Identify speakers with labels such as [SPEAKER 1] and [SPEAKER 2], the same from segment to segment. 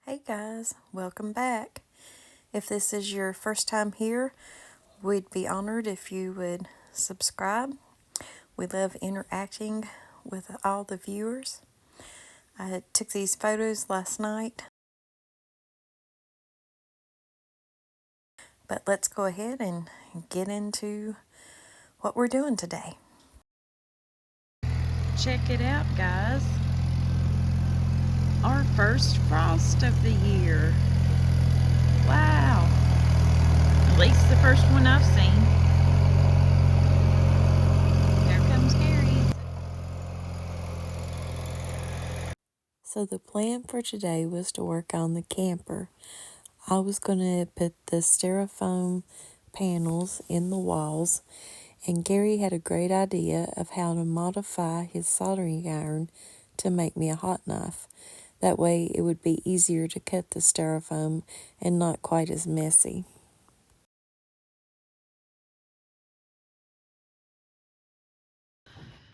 [SPEAKER 1] Hey guys, welcome back. If this is your first time here, we'd be honored if you would subscribe. We love interacting with all the viewers. I took these photos last night, but let's go ahead and get into what we're doing today. Check it out, guys. Our first frost of the year. Wow. At least the first one I've seen. Here comes Gary. So the plan for today was to work on the camper. I was going to put the Styrofoam panels in the walls, and Gary had a great idea of how to modify his soldering iron to make me a hot knife. That way it would be easier to cut the Styrofoam and not quite as messy.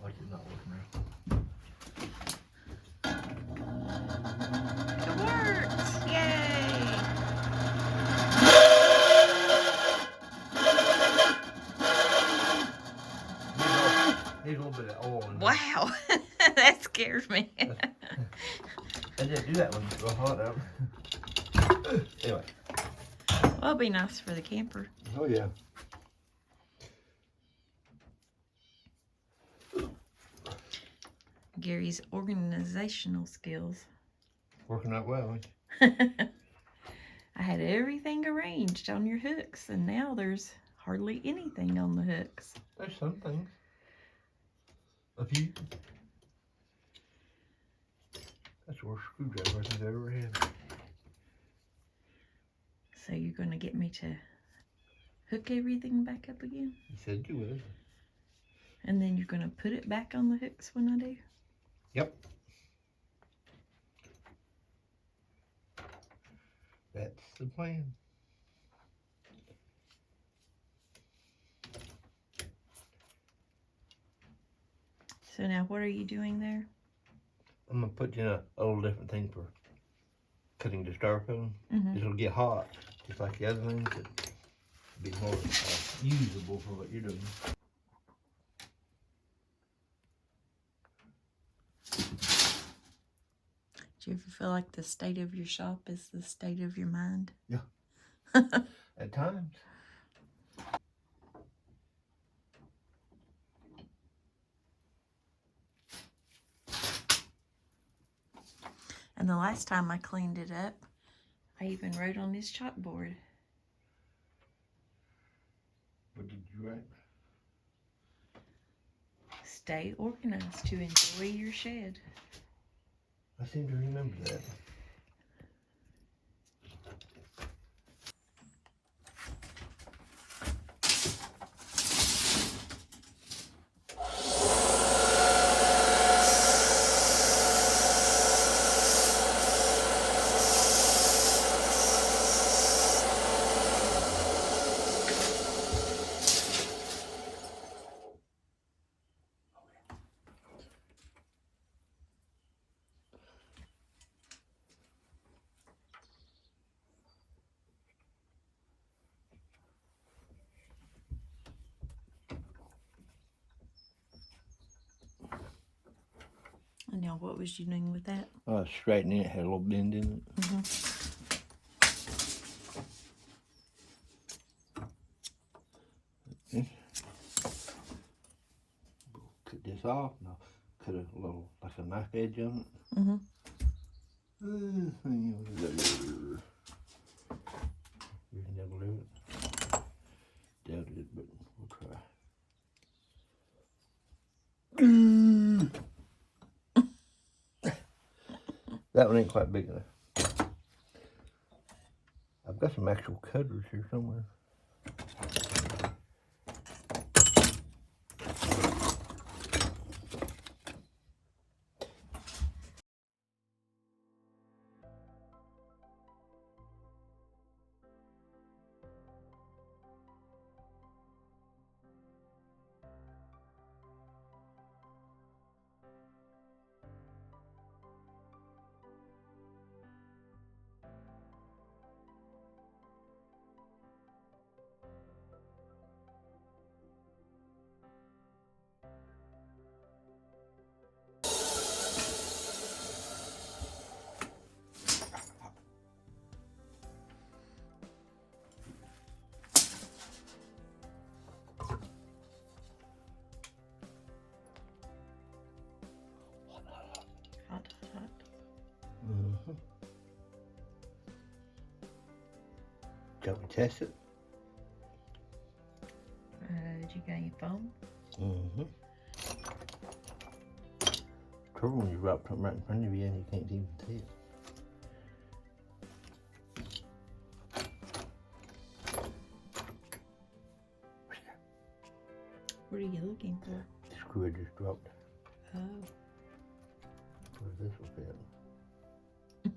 [SPEAKER 2] Like it's not working now.
[SPEAKER 1] It works! Yay!
[SPEAKER 2] Needs a little bit of oil in there.
[SPEAKER 1] Wow! That scared me.
[SPEAKER 2] I didn't do that when it's real hot out. Anyway.
[SPEAKER 1] Well, it'll be nice for the camper.
[SPEAKER 2] Oh yeah.
[SPEAKER 1] Gary's organizational skills.
[SPEAKER 2] Working out well, ain't it?
[SPEAKER 1] I had everything arranged on your hooks, and now there's hardly anything on the hooks.
[SPEAKER 2] There's some things. A few. That's the worst screwdriver I think I've ever had.
[SPEAKER 1] So you're going to get me to hook everything back up again?
[SPEAKER 2] You said you would.
[SPEAKER 1] And then you're going to put it back on the hooks when I do?
[SPEAKER 2] Yep. That's the plan.
[SPEAKER 1] So now what are you doing there?
[SPEAKER 2] I'm gonna put you in a little different thing for cutting the styrofoam.
[SPEAKER 1] Mm-hmm.
[SPEAKER 2] It'll get hot, just like the other things. It'll be more usable for what you're doing.
[SPEAKER 1] Do you ever feel like the state of your shop is the state of your mind?
[SPEAKER 2] Yeah. At times.
[SPEAKER 1] And the last time I cleaned it up, I even wrote on this chalkboard.
[SPEAKER 2] What did you write?
[SPEAKER 1] Stay organized to enjoy your shed.
[SPEAKER 2] I seem to remember that.
[SPEAKER 1] And now what was you doing with that?
[SPEAKER 2] Straightening it, had a little bend in it.
[SPEAKER 1] Mm-hmm.
[SPEAKER 2] Cut this off, and I'll cut a little, like a knife edge on it.
[SPEAKER 1] Mm-hmm.
[SPEAKER 2] You can never do it. Doubt it, but we'll try. That one ain't quite big enough. I've got some actual cutters here somewhere. Shall we test it?
[SPEAKER 1] Did you get any foam?
[SPEAKER 2] Mm-hmm. Trouble when you drop something right in front of you and you can't even see it.
[SPEAKER 1] What are you looking for?
[SPEAKER 2] The screw I just dropped.
[SPEAKER 1] Oh.
[SPEAKER 2] Where this will fit. Yeah.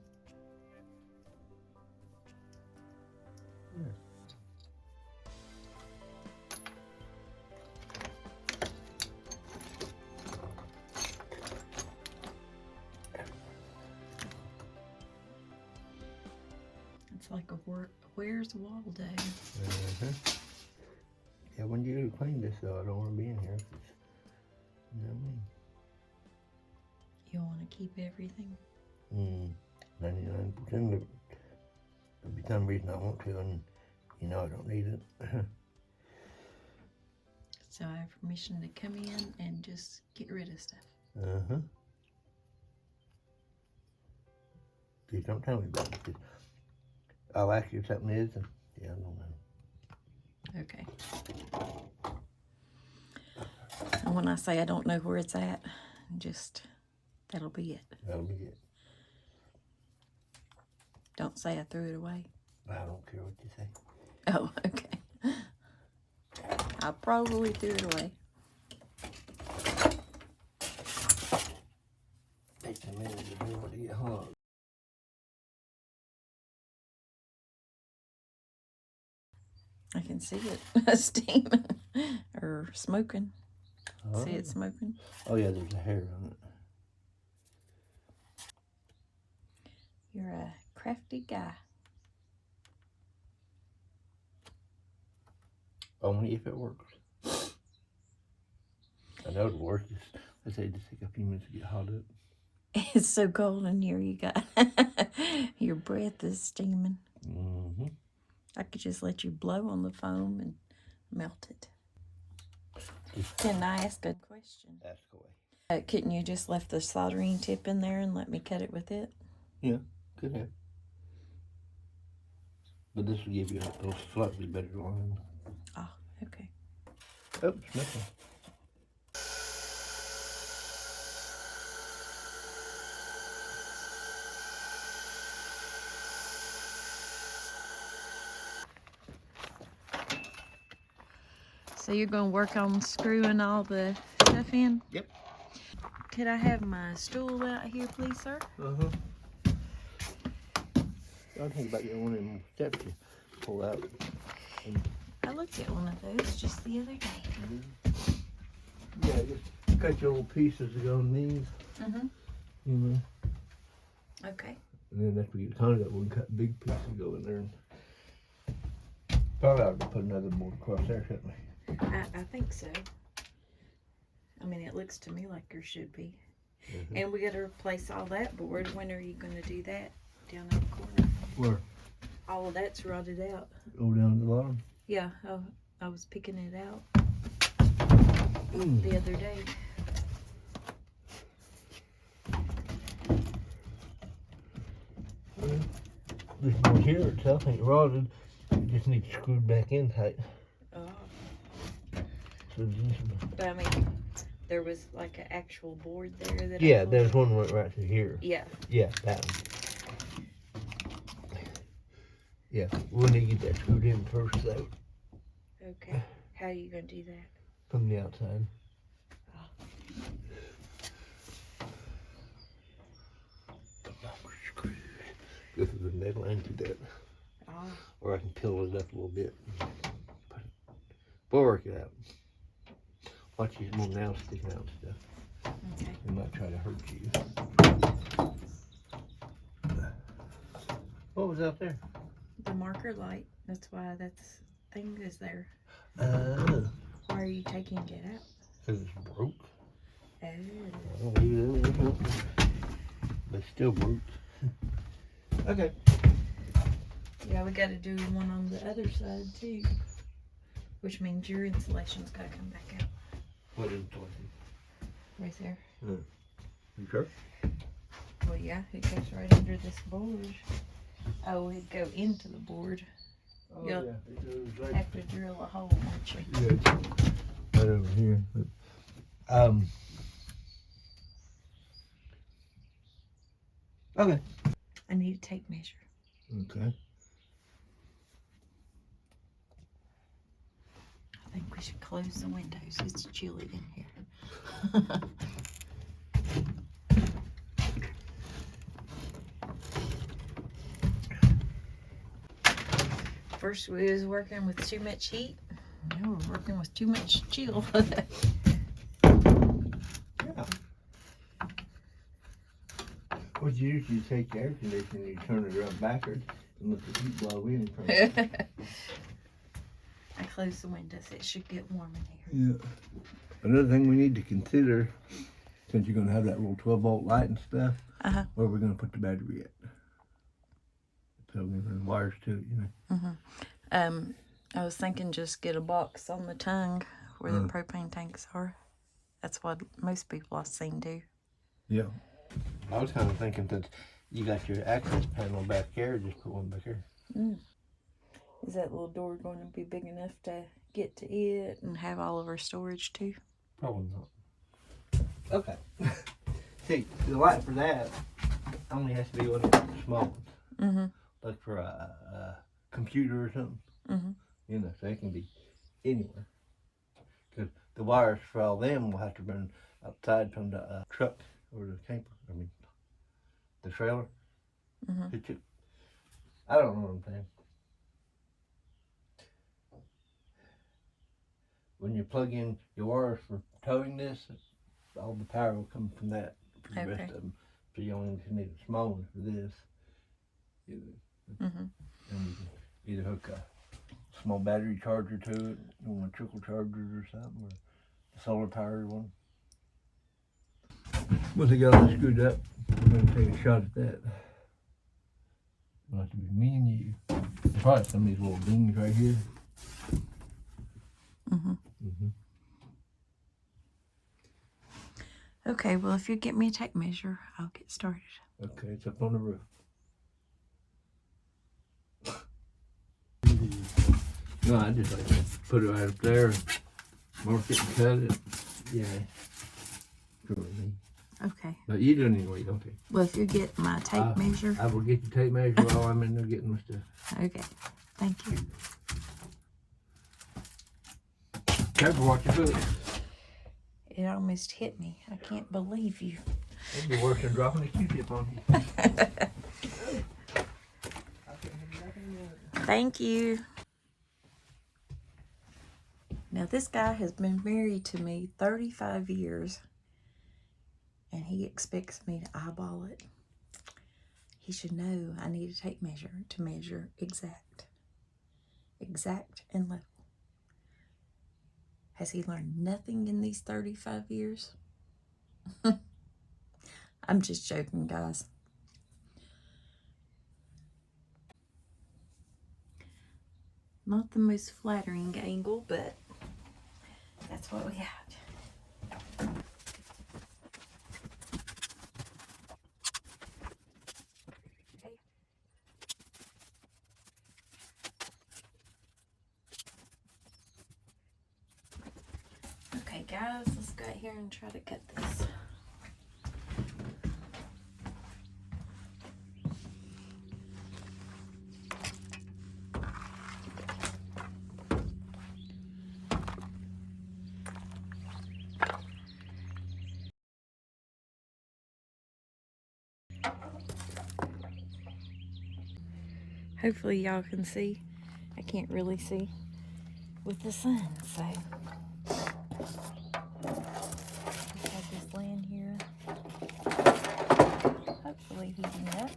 [SPEAKER 1] It's like a where's wall day.
[SPEAKER 2] Yeah, when you clean this though, I don't want to be in here. You know what I mean?
[SPEAKER 1] You want to keep everything?
[SPEAKER 2] 99% of it. There'll be some reason I want to, and you know I don't need it.
[SPEAKER 1] So I have permission to come in and just get rid of stuff.
[SPEAKER 2] Please don't tell me about it, 'cause I'll ask you if something is, and yeah, I don't know.
[SPEAKER 1] Okay. And when I say I don't know where it's at, just, that'll be it.
[SPEAKER 2] That'll be it.
[SPEAKER 1] Don't say I threw it away.
[SPEAKER 2] I don't care what you say.
[SPEAKER 1] Oh, okay. I probably threw it away.
[SPEAKER 2] Takes a minute to do what to get hot.
[SPEAKER 1] I can see it steaming or smoking.
[SPEAKER 2] Oh.
[SPEAKER 1] See it smoking?
[SPEAKER 2] Oh yeah, there's a hair on it.
[SPEAKER 1] You're a crafty guy.
[SPEAKER 2] Only if it works. I know it'll work. Let's say just take a few minutes to get hot up.
[SPEAKER 1] It's so cold in here, you got your breath is steaming. I could just let you blow on the foam and melt it. Can I ask a question?
[SPEAKER 2] Ask away.
[SPEAKER 1] Couldn't you just left the soldering tip in there and let me cut it with it?
[SPEAKER 2] Yeah, could have. But this will give you a slightly better line.
[SPEAKER 1] Oh, okay.
[SPEAKER 2] Oh, nothing.
[SPEAKER 1] So you're going to work on screwing all the stuff in?
[SPEAKER 2] Yep.
[SPEAKER 1] Could I have my stool out here, please, sir?
[SPEAKER 2] I think about getting one of them steps to pull out.
[SPEAKER 1] I looked at one of those just the other day.
[SPEAKER 2] Yeah, just cut your little pieces to go in these. You know.
[SPEAKER 1] Okay.
[SPEAKER 2] And then after we get the conduit, we can cut big pieces to go in there. Probably ought to put another board across there, shouldn't we?
[SPEAKER 1] I think so. I mean, it looks to me like there should be. And we got to replace all that, but when are you going to do that? Down in the corner.
[SPEAKER 2] Where?
[SPEAKER 1] All of that's rotted out.
[SPEAKER 2] Go down to the bottom?
[SPEAKER 1] Yeah, I was picking it out the other day.
[SPEAKER 2] This board here itself ain't rotted. It just needs screwed back in tight.
[SPEAKER 1] Oh.
[SPEAKER 2] So this,
[SPEAKER 1] But I mean, there was like an actual board there that
[SPEAKER 2] yeah, there's one went right through here.
[SPEAKER 1] Yeah.
[SPEAKER 2] Yeah, that one. Yeah, we'll need to get that screwed in first though.
[SPEAKER 1] Okay. How are you going to do that?
[SPEAKER 2] From the outside. Go through the metal and do that. Or I can peel it up a little bit. We'll work it out. Watch these little nails sticking out and stuff.
[SPEAKER 1] Okay.
[SPEAKER 2] They might try to hurt you. What was out there?
[SPEAKER 1] The marker light. That's why that thing is there. Why are you taking it out?
[SPEAKER 2] Because it's broke.
[SPEAKER 1] Oh.
[SPEAKER 2] I don't leave it in. But it's still broke. Okay.
[SPEAKER 1] Yeah, we got to do one on the other side too. Which means your insulation's got to come back out.
[SPEAKER 2] What insulation?
[SPEAKER 1] Right there.
[SPEAKER 2] You sure?
[SPEAKER 1] Well, yeah, it goes right under this board. Oh, it'd go into the board.
[SPEAKER 2] Oh,
[SPEAKER 1] You'll
[SPEAKER 2] yeah. It goes right,
[SPEAKER 1] have to drill a hole, won't you?
[SPEAKER 2] yeah, it's right over here. But, okay.
[SPEAKER 1] I need to tape measure.
[SPEAKER 2] Okay.
[SPEAKER 1] I think we should close the windows. It's chilly in here. First we was working with too much heat. Now we're working with too much chill.
[SPEAKER 2] Yeah. Well, you usually take the air conditioner and you turn it around backwards and let the heat blow in from it.
[SPEAKER 1] I close the windows. It should get warm in here.
[SPEAKER 2] Yeah. Another thing we need to consider, since you're going to have that little 12-volt light and stuff, where we're going to put the battery at. So we're going to run wires to it, you know.
[SPEAKER 1] I was thinking just get a box on the tongue where the propane tanks are. That's what most people I've seen do.
[SPEAKER 2] Yeah. I was kind of thinking that you got your access panel back here, just put one back here.
[SPEAKER 1] Is that little door going to be big enough to get to it and have all of our storage too?
[SPEAKER 2] Probably not. Okay. See, the light for that only has to be one of the small ones. Like for a computer or something. You know, so it can be anywhere. Because the wires for all them will have to run outside from the truck or the camper. I mean, the trailer. I don't know what I'm saying. When you plug in your wires for towing this, all the power will come from that for the rest of them. So you only need a small one for this. And you can either hook a small battery charger to it, one of the trickle chargers or something, or the solar powered one. Once I got all this screwed up, we're going to take a shot at that. It'll have to be me and you. Probably some of these little dings right here.
[SPEAKER 1] Okay, well, if you get me a tape measure, I'll get started.
[SPEAKER 2] Okay, it's up on the roof. No, I just like to put it right up there and mark it and cut it. Yeah.
[SPEAKER 1] Okay.
[SPEAKER 2] But you do it anyway, don't you?
[SPEAKER 1] Well, if you get my tape measure.
[SPEAKER 2] I will get the tape measure while I'm in there getting my stuff.
[SPEAKER 1] Okay. Thank you.
[SPEAKER 2] Careful what you put.
[SPEAKER 1] It almost hit me. I can't believe you.
[SPEAKER 2] It'd be worse than dropping a Q-tip on you.
[SPEAKER 1] Thank you. Now, this guy has been married to me 35 years, and he expects me to eyeball it. He should know I need a tape measure to measure exact and level. Has he learned nothing in these 35 years? I'm just joking, guys. Not the most flattering angle, but that's what we got. Okay, guys, let's go out here and try to cut this. Hopefully y'all can see. I can't really see with the sun, so just have this laying here. Hopefully heating up.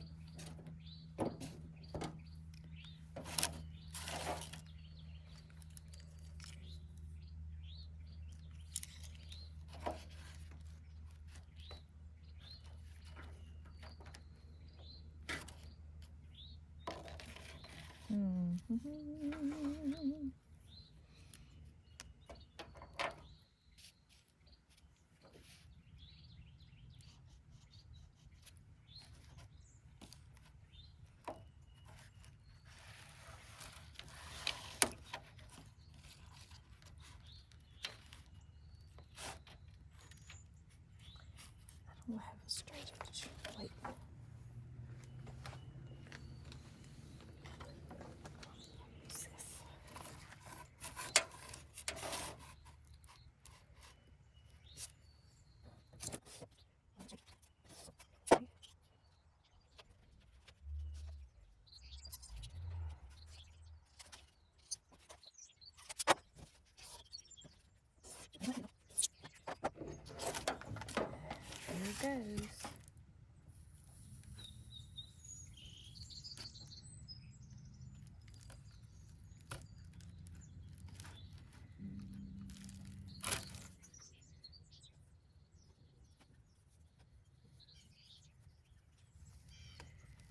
[SPEAKER 1] goes.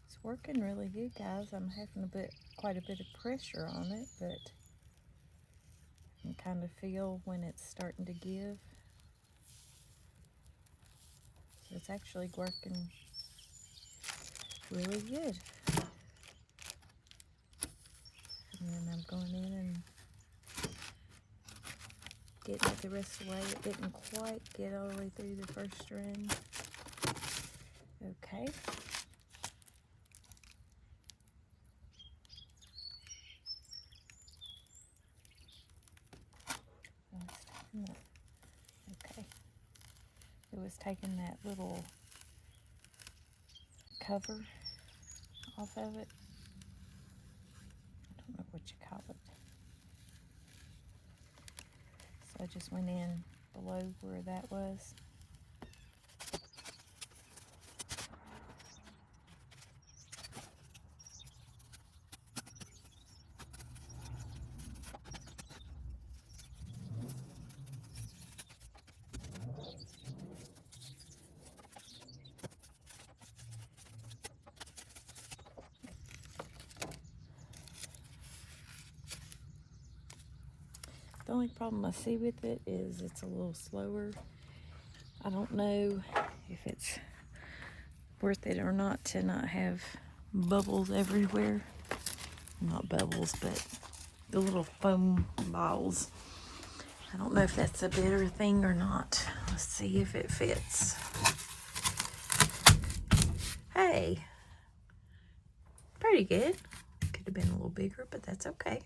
[SPEAKER 1] It's working really good, guys. I'm having quite a bit of pressure on it, but I can kind of feel when it's starting to give. So it's actually working really good. And then I'm going in and getting it the rest of the way. It didn't quite get all the way through the first strand. Okay. Okay. It was taking that little cover off of it. I don't know what you call it. So I just went in below where that was. The only problem I see with it is it's a little slower. I don't know if it's worth it or not to not have bubbles everywhere. Not bubbles, but the little foam balls. I don't know if that's a better thing or not. Let's see if it fits. Hey, pretty good. Could have been a little bigger, but that's okay.